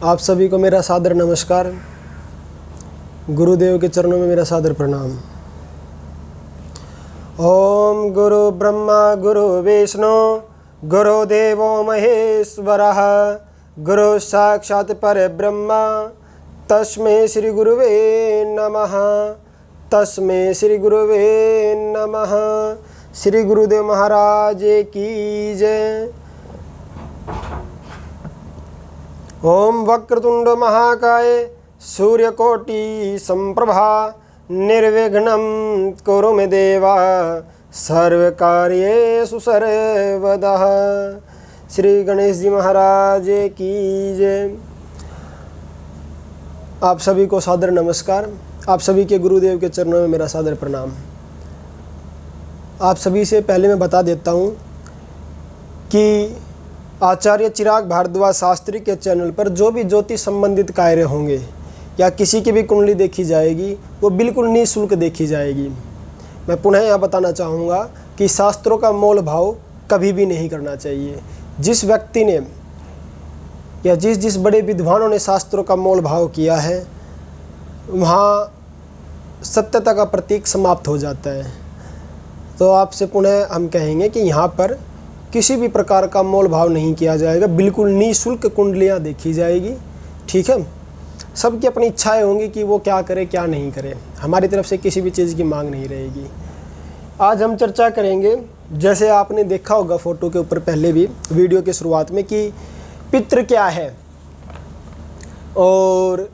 आप सभी को मेरा सादर नमस्कार। गुरुदेव के चरणों में मेरा सादर प्रणाम। ओम गुरु ब्रह्मा गुरु विष्णु गुरुदेवो महेश्वरः गुरु साक्षात् परब्रह्म तस्मै श्री गुरुवे नमः। तस्मै श्री गुरुवे नमः। श्री गुरुदेव महाराज की जय। ओम वक्रतुंड महाकाय सूर्यकोटि संप्रभा निर्विघ्नं कुरु मे देवा सर्वकार्येषु सर्वदा। श्री गणेश जी महाराज की जय। आप सभी को सादर नमस्कार। आप सभी के गुरुदेव के चरणों में मेरा सादर प्रणाम। आप सभी से पहले मैं बता देता हूँ कि आचार्य चिराग भारद्वाज शास्त्री के चैनल पर जो भी ज्योतिष संबंधित कार्य होंगे या किसी की भी कुंडली देखी जाएगी वो बिल्कुल निःशुल्क देखी जाएगी। मैं पुनः यहाँ बताना चाहूँगा कि शास्त्रों का मोल भाव कभी भी नहीं करना चाहिए। जिस व्यक्ति ने या जिस बड़े विद्वानों ने शास्त्रों का मोल भाव किया है वहाँ सत्यता का प्रतीक समाप्त हो जाता है। तो आपसे पुनः हम कहेंगे कि यहाँ पर किसी भी प्रकार का मोल भाव नहीं किया जाएगा, बिल्कुल निःशुल्क कुंडलियाँ देखी जाएगी। ठीक है, सबकी अपनी इच्छाएं होंगी कि वो क्या करे क्या नहीं करे। हमारी तरफ से किसी भी चीज़ की मांग नहीं रहेगी। आज हम चर्चा करेंगे, जैसे आपने देखा होगा फ़ोटो के ऊपर पहले भी वीडियो के शुरुआत में, कि पितृ क्या है और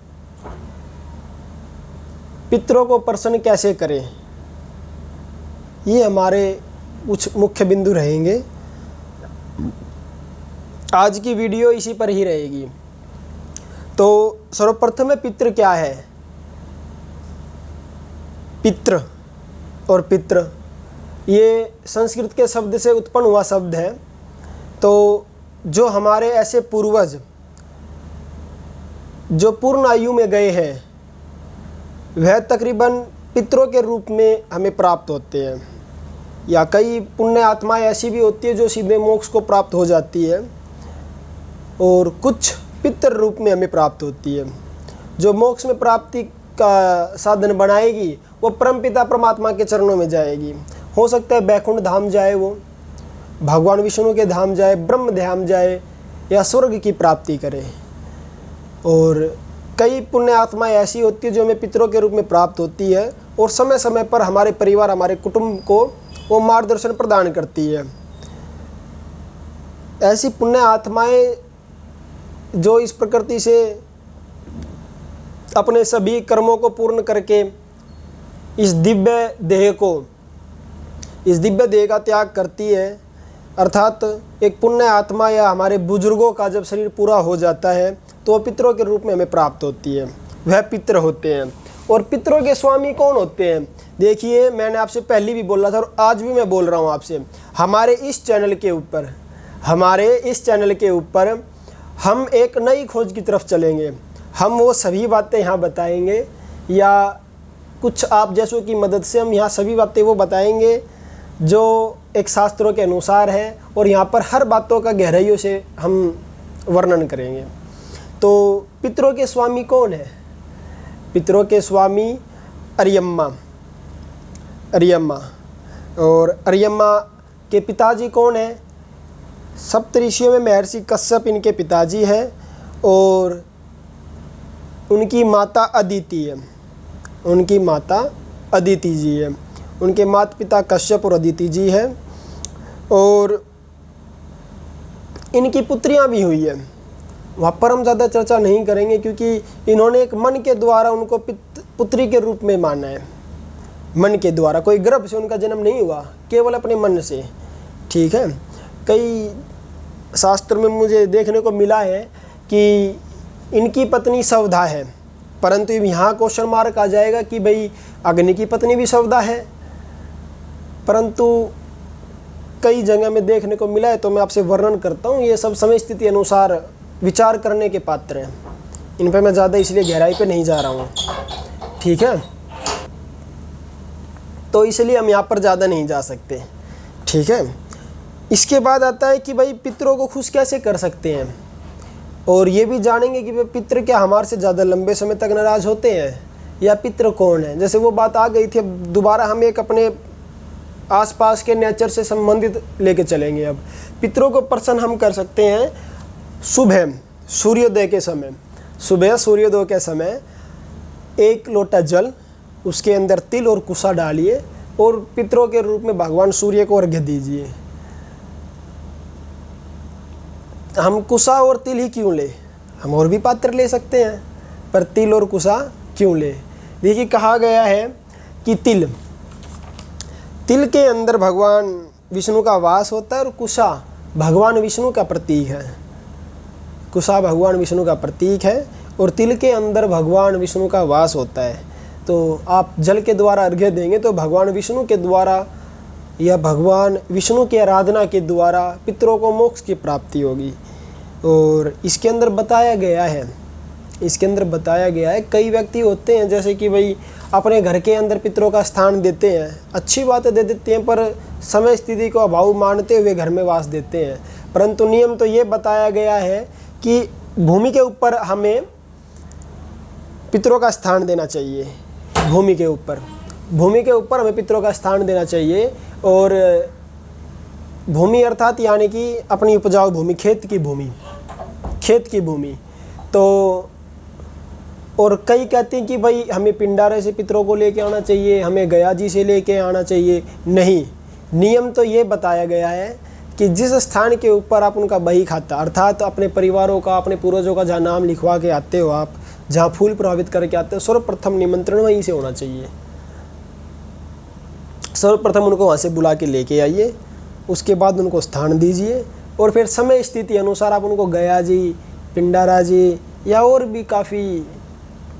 पितरों को प्रसन्न कैसे करें। ये हमारे कुछ मुख्य बिंदु रहेंगे। आज की वीडियो इसी पर ही रहेगी। तो सर्वप्रथम में पितृ क्या है। पितृ और पितृ ये संस्कृत के शब्द से उत्पन्न हुआ शब्द है। तो जो हमारे ऐसे पूर्वज जो पूर्ण आयु में गए हैं वह तकरीबन पितरों के रूप में हमें प्राप्त होते हैं, या कई पुण्य आत्माएं ऐसी भी होती है जो सीधे मोक्ष को प्राप्त हो जाती है, और कुछ पितर रूप में हमें प्राप्त होती है। जो मोक्ष में प्राप्ति का साधन बनाएगी वो परमपिता परमात्मा के चरणों में जाएगी। हो सकता है बैकुंठ धाम जाए, वो भगवान विष्णु के धाम जाए, ब्रह्म धाम जाए, या स्वर्ग की प्राप्ति करे। और कई पुण्य आत्माएं ऐसी होती है जो हमें पितरों के रूप में प्राप्त होती है, और समय समय पर हमारे परिवार हमारे कुटुंब को वो मार्गदर्शन प्रदान करती है। ऐसी पुण्य आत्माएं जो इस प्रकृति से अपने सभी कर्मों को पूर्ण करके इस दिव्य देह का त्याग करती है, अर्थात एक पुण्य आत्मा या हमारे बुजुर्गों का जब शरीर पूरा हो जाता है तो वह पितरों के रूप में हमें प्राप्त होती है, वह पितर होते हैं। और पितरों के स्वामी कौन होते हैं। देखिए, मैंने आपसे पहले भी बोला था और आज भी मैं बोल रहा हूँ आपसे, हमारे इस चैनल के ऊपर हम एक नई खोज की तरफ चलेंगे। हम वो सभी बातें यहाँ बताएंगे, या कुछ आप जैसों की मदद से हम यहाँ सभी बातें वो बताएंगे जो एक शास्त्रों के अनुसार है, और यहाँ पर हर बातों का गहराइयों से हम वर्णन करेंगे। तो पितरों के स्वामी कौन है। पितरों के स्वामी अरियम्मा। और अरियम्मा के पिताजी कौन है। सप्तऋषियों में महर्षि कश्यप इनके पिताजी हैं, और उनकी माता अदिति है। उनकी माता अदिति जी है। उनके माता पिता कश्यप और अदिति जी हैं, और इनकी पुत्रियां भी हुई है। वहाँ पर हम ज़्यादा चर्चा नहीं करेंगे, क्योंकि इन्होंने एक मन के द्वारा उनको पुत्री के रूप में माना है। मन के द्वारा, कोई गर्भ से उनका जन्म नहीं हुआ, केवल अपने मन से। ठीक है, कई शास्त्र में मुझे देखने को मिला है कि इनकी पत्नी सवधा है, परंतु यहाँ क्वेश्चन मार्क आ जाएगा कि भाई अग्नि की पत्नी भी सवधा है, परंतु कई जगह में देखने को मिला है। तो मैं आपसे वर्णन करता हूँ। ये सब समय स्थिति अनुसार विचार करने के पात्र हैं। इन पर मैं ज़्यादा इसलिए गहराई पे नहीं जा रहा हूँ। ठीक है, तो इसलिए हम यहाँ पर ज़्यादा नहीं जा सकते। ठीक है, इसके बाद आता है कि भाई पितरों को खुश कैसे कर सकते हैं। और ये भी जानेंगे कि वे पितृ क्या हमारे से ज़्यादा लंबे समय तक नाराज होते हैं या पितृ कौन है। जैसे वो बात आ गई थी, अब दोबारा हम एक अपने आसपास के नेचर से संबंधित लेके चलेंगे। अब पितरों को प्रसन्न हम कर सकते हैं सुबह सूर्योदय के समय। सुबह सूर्योदय के समय 1 लोटा जल, उसके अंदर तिल और कुसा डालिए और पितरों के रूप में भगवान सूर्य को अर्घ्य दीजिए। हम कुसा और तिल ही क्यों ले, हम और भी पात्र ले सकते हैं, पर तिल और कुसा क्यों ले। देखिए कहा गया है कि तिल के अंदर भगवान विष्णु का वास होता है और कुसा भगवान विष्णु का प्रतीक है। कुसा भगवान विष्णु का प्रतीक है और तिल के अंदर भगवान विष्णु का वास होता है। तो आप जल के द्वारा अर्घ्य देंगे तो भगवान विष्णु के द्वारा या भगवान विष्णु की आराधना के द्वारा पितरों को मोक्ष की प्राप्ति होगी। और इसके अंदर बताया गया है कई व्यक्ति होते हैं जैसे कि भाई अपने घर के अंदर पितरों का स्थान देते हैं, अच्छी बातें दे देते हैं, पर समय स्थिति को अभाव मानते हुए घर में वास देते हैं। परंतु नियम तो ये बताया गया है कि भूमि के ऊपर हमें पितरों का स्थान देना चाहिए। भूमि के ऊपर हमें पितरों का स्थान देना चाहिए। और भूमि अर्थात यानी कि अपनी उपजाऊ भूमि, खेत की भूमि। तो और कई कहते हैं कि भाई हमें पिंडारे से पितरों को लेके आना चाहिए, हमें गया जी से लेके आना चाहिए। नहीं, नियम तो ये बताया गया है कि जिस स्थान के ऊपर आप उनका बही खाता, अर्थात अपने परिवारों का, अपने पूर्वजों का जहाँ नाम लिखवा के आते हो, आप जहाँ फूल प्रभावित करके आते हो, सर्वप्रथम निमंत्रण वहीं से होना चाहिए। सर्वप्रथम उनको वहाँ से बुला के लेके आइए, उसके बाद उनको स्थान दीजिए और फिर समय स्थिति अनुसार आप उनको गया जी, पिंडारा जी या और भी काफ़ी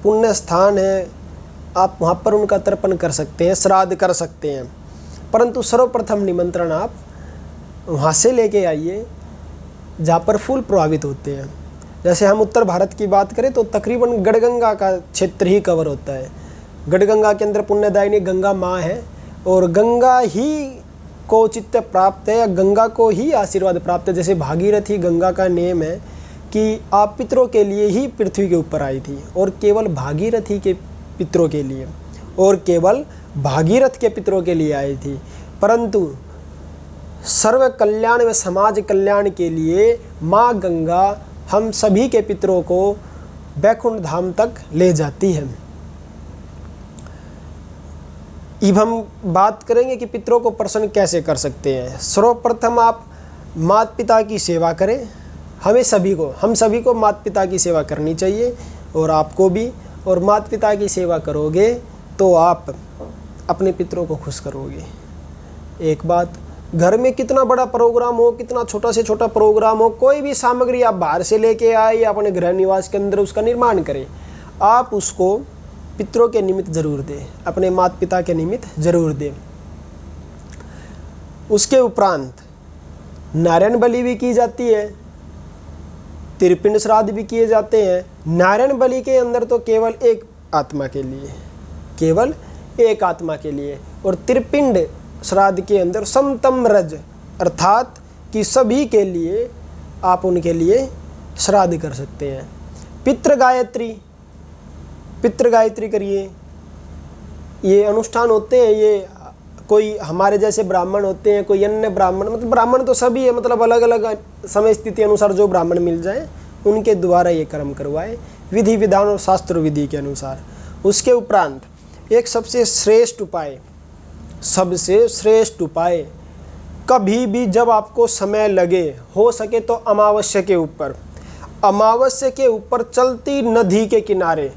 पुण्य स्थान है, आप वहाँ पर उनका तर्पण कर सकते हैं, श्राद्ध कर सकते हैं। परंतु सर्वप्रथम निमंत्रण आप वहाँ से लेके आइए जहाँ पर फूल प्रभावित होते हैं। जैसे हम उत्तर भारत की बात करें तो तकरीबन गढ़गंगा का क्षेत्र ही कवर होता है। गढ़गंगा के अंदर पुण्यदायिनी गंगा माँ है और गंगा ही को औचित्य प्राप्त है या गंगा को ही आशीर्वाद प्राप्त है। जैसे भागीरथी गंगा का नेम है कि आप पितरों के लिए ही पृथ्वी के ऊपर आई थी और केवल भागीरथी के पितरों के लिए और केवल भागीरथ के पितरों के लिए आई थी। परंतु सर्व कल्याण व समाज कल्याण के लिए माँ गंगा हम सभी के पितरों को वैकुंठ धाम तक ले जाती है। अब हम बात करेंगे कि पितरों को प्रसन्न कैसे कर सकते हैं। सर्वप्रथम आप माता पिता की सेवा करें। हम सभी को माता पिता की सेवा करनी चाहिए और आपको भी। और माता पिता की सेवा करोगे तो आप अपने पितरों को खुश करोगे। एक बात, घर में कितना बड़ा प्रोग्राम हो, कितना छोटा से छोटा प्रोग्राम हो, कोई भी सामग्री आप बाहर से लेके आए या अपने गृह निवास के अंदर उसका निर्माण करें, आप उसको पितरों के निमित्त जरूर दें, अपने माता पिता के निमित्त जरूर दें। उसके उपरांत नारायण बलि भी की जाती है, त्रिपिंड श्राद्ध भी किए जाते हैं। नारायण बलि के अंदर तो केवल एक आत्मा के लिए और त्रिपिंड श्राद्ध के अंदर समतम रज अर्थात कि सभी के लिए आप उनके लिए श्राद्ध कर सकते हैं। पितृ गायत्री करिए। ये अनुष्ठान होते हैं, ये कोई हमारे जैसे ब्राह्मण होते हैं, कोई अन्य ब्राह्मण, मतलब ब्राह्मण तो सभी है, मतलब अलग अलग समय स्थिति अनुसार जो ब्राह्मण मिल जाए उनके द्वारा ये कर्म करवाए विधि विधान और शास्त्र विधि के अनुसार। उसके उपरांत एक सबसे श्रेष्ठ उपाय, कभी भी जब आपको समय लगे, हो सके तो अमावस्या के ऊपर चलती नदी के किनारे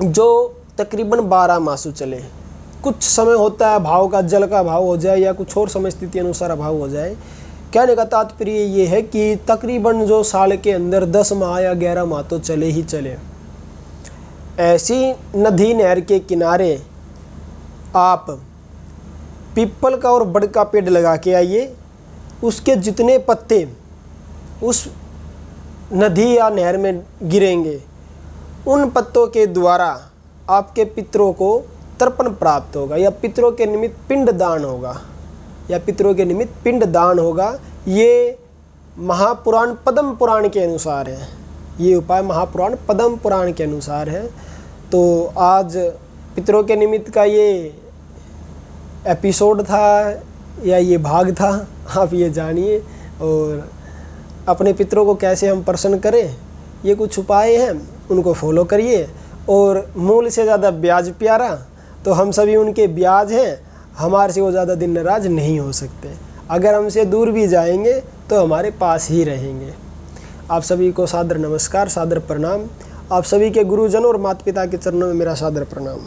जो तकरीबन 12 मासों चले। कुछ समय होता है भाव का, जल का भाव हो जाए या कुछ और समय स्थिति अनुसार अभाव हो जाए। कहने का तात्पर्य ये है कि तकरीबन जो साल के अंदर 10 माह या 11 माह तो चले ही चले। ऐसी नदी नहर के किनारे आप पीपल का और बड़ का पेड़ लगा के आइए। उसके जितने पत्ते उस नदी या नहर में गिरेंगे, उन पत्तों के द्वारा आपके पितरों को तर्पण प्राप्त होगा या पितरों के निमित्त पिंड दान होगा। ये महापुराण पद्म पुराण के अनुसार है। ये उपाय महापुराण पद्म पुराण के अनुसार है। तो आज पितरों के निमित्त का ये एपिसोड था या ये भाग था, आप ये जानिए। और अपने पितरों को कैसे हम प्रसन्न करें, ये कुछ उपाय हैं, उनको फॉलो करिए। और मूल से ज़्यादा ब्याज प्यारा, तो हम सभी उनके ब्याज हैं, हमारे से वो ज़्यादा दिन नाराज नहीं हो सकते। अगर हमसे दूर भी जाएंगे तो हमारे पास ही रहेंगे। आप सभी को सादर नमस्कार, सादर प्रणाम। आप सभी के गुरुजनों और माता पिता के चरणों में मेरा सादर प्रणाम।